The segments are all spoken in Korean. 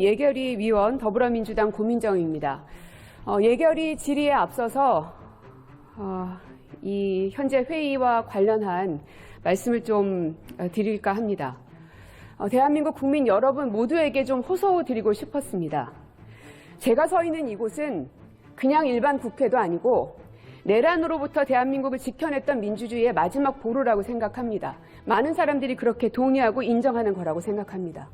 예결위 위원 더불어민주당 고민정입니다. 예결위 질의에 앞서서 이 현재 회의와 관련한 말씀을 좀 드릴까 합니다. 대한민국 국민 여러분 모두에게 좀 호소드리고 싶었습니다. 제가 서 있는 이곳은 그냥 일반 국회도 아니고 내란으로부터 대한민국을 지켜냈던 민주주의의 마지막 보루라고 생각합니다. 많은 사람들이 그렇게 동의하고 인정하는 거라고 생각합니다.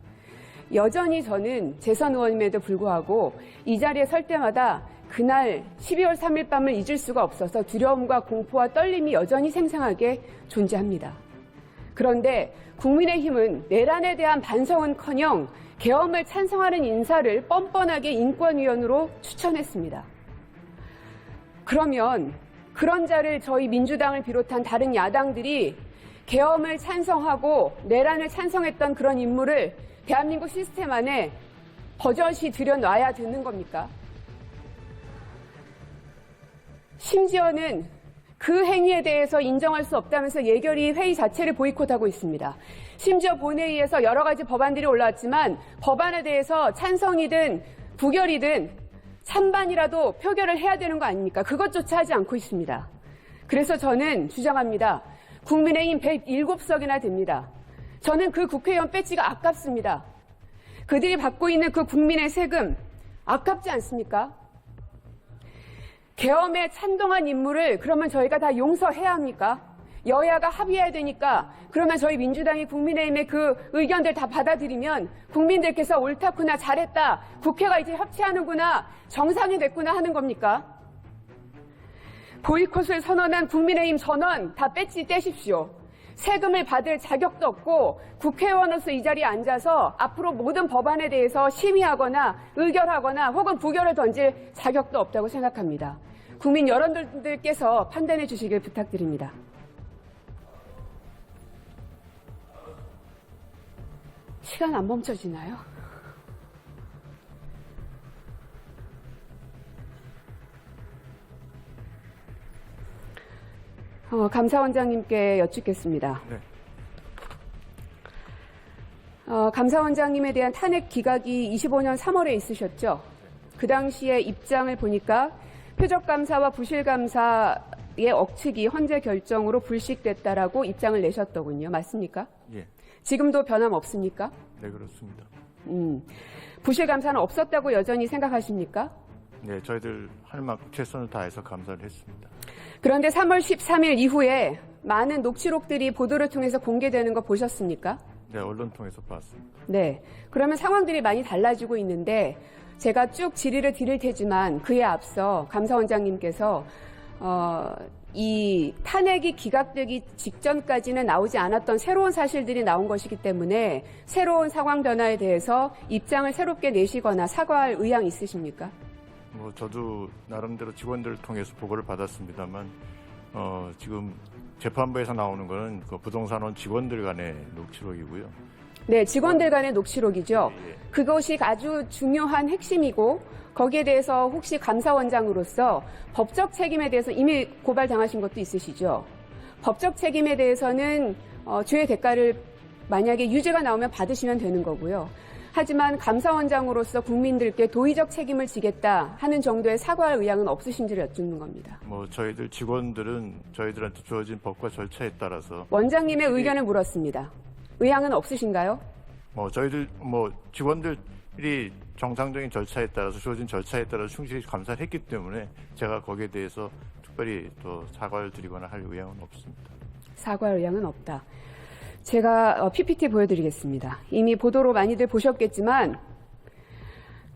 여전히 저는 재선 의원임에도 불구하고 이 자리에 설 때마다 그날 12월 3일 밤을 잊을 수가 없어서 두려움과 공포와 떨림이 여전히 생생하게 존재합니다. 그런데 국민의힘은 내란에 대한 반성은커녕 계엄을 찬성하는 인사를 뻔뻔하게 인권위원으로 추천했습니다. 그러면 그런 자를 저희 민주당을 비롯한 다른 야당들이 계엄을 찬성하고 내란을 찬성했던 그런 인물을 대한민국 시스템 안에 버젓이 들여놔야 되는 겁니까? 심지어는 그 행위에 대해서 인정할 수 없다면서 예결위 회의 자체를 보이콧하고 있습니다. 심지어 본회의에서 여러 가지 법안들이 올라왔지만 법안에 대해서 찬성이든 부결이든 찬반이라도 표결을 해야 되는 거 아닙니까? 그것조차 하지 않고 있습니다. 그래서 저는 주장합니다. 국민의힘 107석이나 됩니다. 저는 그 국회의원 배지가 아깝습니다. 그들이 받고 있는 그 국민의 세금 아깝지 않습니까? 계엄에 찬동한 인물을 그러면 저희가 다 용서해야 합니까? 여야가 합의해야 되니까 그러면 저희 민주당이 국민의힘의 그 의견들 다 받아들이면 국민들께서 옳다구나 잘했다 국회가 이제 협치하는구나 정상이 됐구나 하는 겁니까? 보이콧을 선언한 국민의힘 전원 다 배지 떼십시오. 세금을 받을 자격도 없고 국회의원으로서 이 자리에 앉아서 앞으로 모든 법안에 대해서 심의하거나 의결하거나 혹은 부결을 던질 자격도 없다고 생각합니다. 국민 여러분들께서 판단해 주시길 부탁드립니다. 시간 안 멈춰지나요? 감사원장님께 여쭙겠습니다. 네. 감사원장님에 대한 탄핵 기각이 25년 3월에 있으셨죠? 그 당시에 입장을 보니까 표적감사와 부실감사의 억측이 헌재 결정으로 불식됐다라고 입장을 내셨더군요. 맞습니까? 예. 지금도 변함없습니까? 네, 그렇습니다. 부실감사는 없었다고 여전히 생각하십니까? 네, 저희들 할 만큼 최선을 다해서 감사를 했습니다. 그런데 3월 13일 이후에 많은 녹취록들이 보도를 통해서 공개되는 거 보셨습니까? 네, 언론 통해서 봤습니다. 네, 그러면 상황들이 많이 달라지고 있는데 제가 쭉 질의를 드릴 테지만 그에 앞서 감사원장님께서 이 탄핵이 기각되기 직전까지는 나오지 않았던 새로운 사실들이 나온 것이기 때문에 새로운 상황 변화에 대해서 입장을 새롭게 내시거나 사과할 의향 있으십니까? 저도 나름대로 직원들을 통해서 보고를 받았습니다만 지금 재판부에서 나오는 거는 그 부동산원 직원들 간의 녹취록이고요. 네, 직원들 간의 녹취록이죠. 예. 그것이 아주 중요한 핵심이고 거기에 대해서 혹시 감사원장으로서 법적 책임에 대해서 이미 고발당하신 것도 있으시죠. 법적 책임에 대해서는 죄의 대가를 만약에 유죄가 나오면 받으시면 되는 거고요. 하지만 감사원장으로서 국민들께 도의적 책임을 지겠다 하는 정도의 사과할 의향은 없으신지를 여쭙는 겁니다. 저희들 직원들은 저희들한테 주어진 법과 절차에 따라서 원장님의 의견을 물었습니다. 의향은 없으신가요? 저희들 직원들이 정상적인 절차에 따라서 주어진 절차에 따라서 충실히 감사를 했기 때문에 제가 거기에 대해서 특별히 또 사과를 드리거나 할 의향은 없습니다. 사과할 의향은 없다. 제가 PPT 보여드리겠습니다. 이미 보도로 많이들 보셨겠지만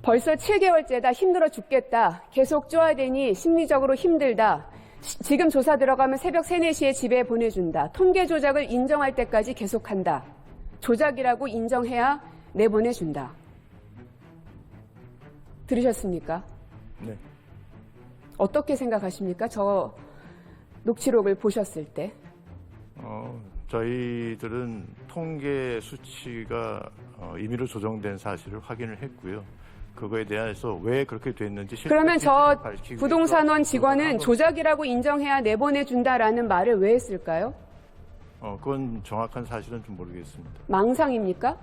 벌써 7개월째다 힘들어 죽겠다. 계속 쪼아대니 심리적으로 힘들다. 지금 조사 들어가면 새벽 3, 4시에 집에 보내준다. 통계 조작을 인정할 때까지 계속한다. 조작이라고 인정해야 내보내준다. 들으셨습니까? 네. 어떻게 생각하십니까? 저 녹취록을 보셨을 때. 저희들은 통계 수치가 임의로 조정된 사실을 확인을 했고요. 그거에 대해서 왜 그렇게 됐는지 그러면 저 부동산원 직원은 조작이라고 인정해야 내보내준다라는 말을 왜 했을까요? 그건 정확한 사실은 좀 모르겠습니다. 망상입니까?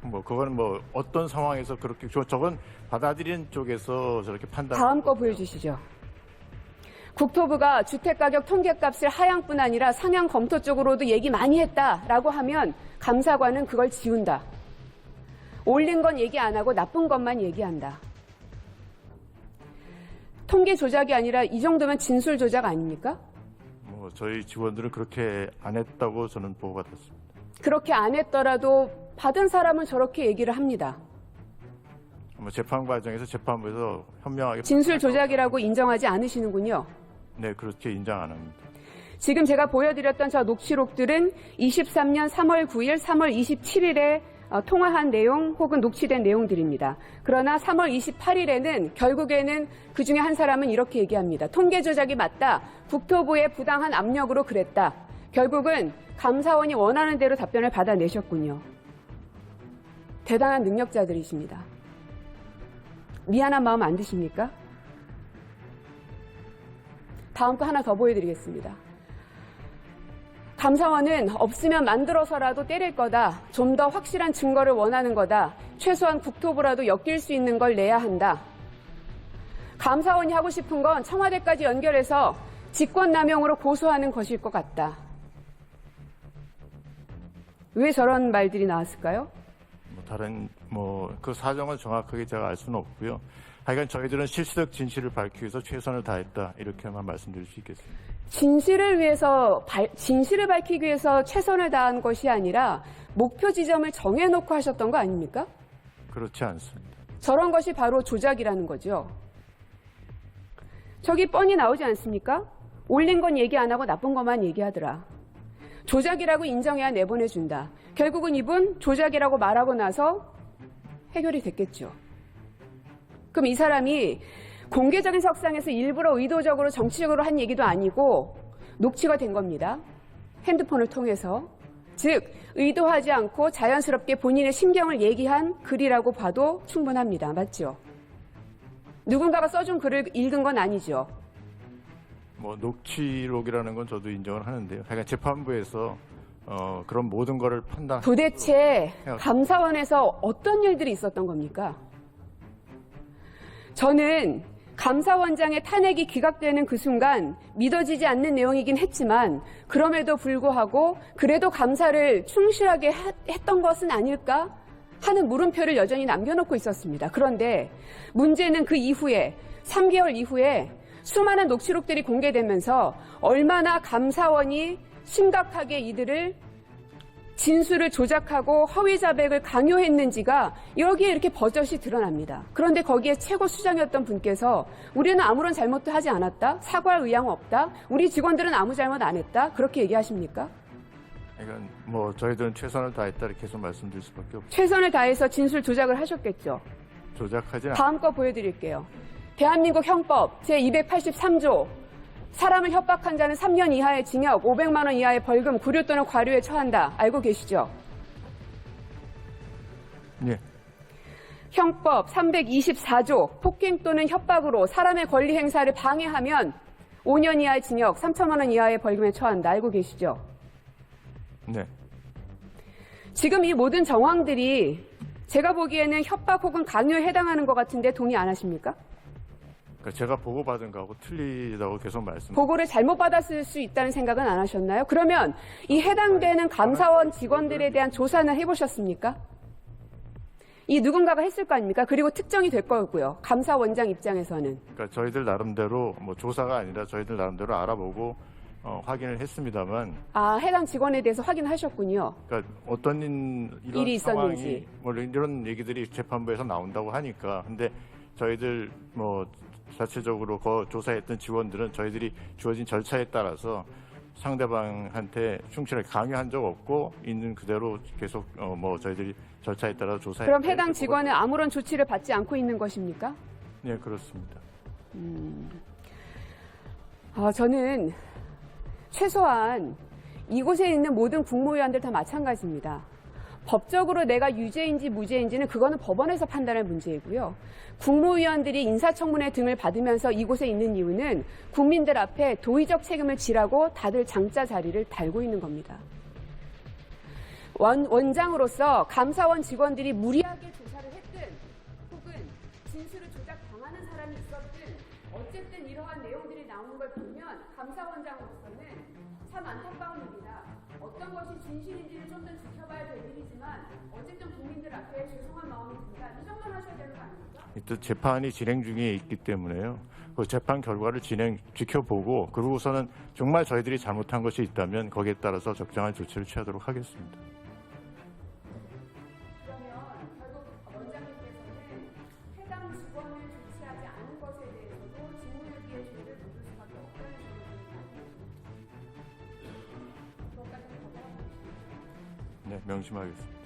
뭐 그거는 뭐 어떤 상황에서 그렇게 저건 받아들이는 쪽에서 저렇게 판단. 다음 거 보여주시죠. 국토부가 주택가격 통계값을 하향뿐 아니라 상향 검토 쪽으로도 얘기 많이 했다라고 하면 감사관은 그걸 지운다. 옳은 건 얘기 안 하고 나쁜 것만 얘기한다. 통계 조작이 아니라 이 정도면 진술 조작 아닙니까? 뭐 저희 직원들은 그렇게 안 했다고 저는 보고받았습니다. 그렇게 안 했더라도 받은 사람은 저렇게 얘기를 합니다. 뭐 재판 과정에서 재판부에서 현명하게 진술 조작이라고 인정하지 않으시는군요. 네, 그렇게 인정 안 합니다. 지금 제가 보여드렸던 저 녹취록들은 23년 3월 9일, 3월 27일에 통화한 내용 혹은 녹취된 내용들입니다. 그러나 3월 28일에는 결국에는 그중에 한 사람은 이렇게 얘기합니다. 통계 조작이 맞다. 국토부의 부당한 압력으로 그랬다. 결국은 감사원이 원하는 대로 답변을 받아내셨군요. 대단한 능력자들이십니다. 미안한 마음 안 드십니까? 다음 거 하나 더 보여드리겠습니다. 감사원은 없으면 만들어서라도 때릴 거다. 좀 더 확실한 증거를 원하는 거다. 최소한 국토부라도 엮일 수 있는 걸 내야 한다. 감사원이 하고 싶은 건 청와대까지 연결해서 직권남용으로 고소하는 것일 것 같다. 왜 저런 말들이 나왔을까요? 뭐 다른 그 사정은 정확하게 제가 알 수는 없고요. 하여간 저희들은 실체적 진실을 밝히기 위해서 최선을 다했다. 이렇게만 말씀드릴 수 있겠습니다. 진실을 밝히기 위해서 최선을 다한 것이 아니라 목표 지점을 정해놓고 하셨던 거 아닙니까? 그렇지 않습니다. 저런 것이 바로 조작이라는 거죠. 저기 뻔히 나오지 않습니까? 옳은 건 얘기 안 하고 나쁜 것만 얘기하더라. 조작이라고 인정해야 내보내준다. 결국은 이분 조작이라고 말하고 나서 해결이 됐겠죠. 그럼 이 사람이 공개적인 석상에서 일부러 의도적으로 정치적으로 한 얘기도 아니고 녹취가 된 겁니다. 핸드폰을 통해서. 즉 의도하지 않고 자연스럽게 본인의 심경을 얘기한 글이라고 봐도 충분합니다. 맞죠? 누군가가 써준 글을 읽은 건 아니죠. 뭐 녹취록이라는 건 저도 인정을 하는데요. 하여간 재판부에서 그런 모든 거를 판단. 도대체 감사원에서 어떤 일들이 있었던 겁니까? 저는 감사원장의 탄핵이 기각되는 그 순간 믿어지지 않는 내용이긴 했지만 그럼에도 불구하고 그래도 감사를 충실하게 했던 것은 아닐까 하는 물음표를 여전히 남겨놓고 있었습니다. 그런데 문제는 그 이후에 3개월 이후에 수많은 녹취록들이 공개되면서 얼마나 감사원이 심각하게 이들을 진술을 조작하고 허위 자백을 강요했는지가 여기에 이렇게 버젓이 드러납니다. 그런데 거기에 최고 수장이었던 분께서 우리는 아무런 잘못도 하지 않았다. 사과할 의향 없다. 우리 직원들은 아무 잘못 안 했다. 그렇게 얘기하십니까? 이건 뭐 저희들은 최선을 다했다 이렇게 계속 말씀드릴 수밖에 없죠. 최선을 다해서 진술 조작을 하셨겠죠. 조작하지 않. 다음 거 보여드릴게요. 대한민국 형법 제283조 사람을 협박한 자는 3년 이하의 징역, 500만 원 이하의 벌금, 구류 또는 과료에 처한다. 알고 계시죠? 예. 형법 324조 폭행 또는 협박으로 사람의 권리 행사를 방해하면 5년 이하의 징역, 3천만 원 이하의 벌금에 처한다. 알고 계시죠? 네. 지금 이 모든 정황들이 제가 보기에는 협박 혹은 강요에 해당하는 것 같은데 동의 안 하십니까? 그러니까 제가 보고받은 거하고 틀리다고 계속 말씀. 보고를 잘못 받았을 수 있다는 생각은 안 하셨나요? 그러면 이 해당되는 감사원 직원들에 대한 조사는 해보셨습니까? 이 누군가가 했을 거 아닙니까? 그리고 특정이 될 거고요. 감사원장 입장에서는. 그러니까 저희들 나름대로 뭐 조사가 아니라 저희들 나름대로 알아보고 확인을 했습니다만. 아, 해당 직원에 대해서 확인하셨군요. 그러니까 어떤 이런 일이 상황이 있었는지. 뭐 이런 얘기들이 재판부에서 나온다고 하니까. 근데 저희들 뭐 자체적으로 조사했던 직원들은 저희들이 주어진 절차에 따라서 상대방한테 충실하게 강요한 적 없고 있는 그대로 계속 뭐 저희들이 절차에 따라 조사했. 그럼 해당 직원은 아무런 조치를 받지 않고 있는 것입니까? 네, 그렇습니다. 저는 최소한 이곳에 있는 모든 국무위원들 다 마찬가지입니다. 법적으로 내가 유죄인지 무죄인지는 그거는 법원에서 판단할 문제이고요. 국무위원들이 인사청문회 등을 받으면서 이곳에 있는 이유는 국민들 앞에 도의적 책임을 지라고 다들 장자 자리를 달고 있는 겁니다. 원장으로서 감사원 직원들이 무리하게 조사를 했든 혹은 진술을 조작당하는 사람이 있었든 어쨌든 이러한 내용들이 나오는 걸 보면 감사원장으로서는 참 안타까운 일이다. 어떤 것이 진실인지를 좀 더 지켜봐야 될 일이지만 어쨌든 국민들 앞에 죄송한 마음이 든다. 이 정도는 하셔야 되는 거 아닙니까? 또 재판이 진행 중에 있기 때문에요. 그 재판 결과를 지켜보고 그러고서는 정말 저희들이 잘못한 것이 있다면 거기에 따라서 적정한 조치를 취하도록 하겠습니다. 그러면 결국 원장님께서는 해당 직원을 조치하지 않은 것에 대해서도 직무유기의 죄를 물을 수밖에 없다는 점을 그것까지는 거부하고 네, 명심하겠습니다.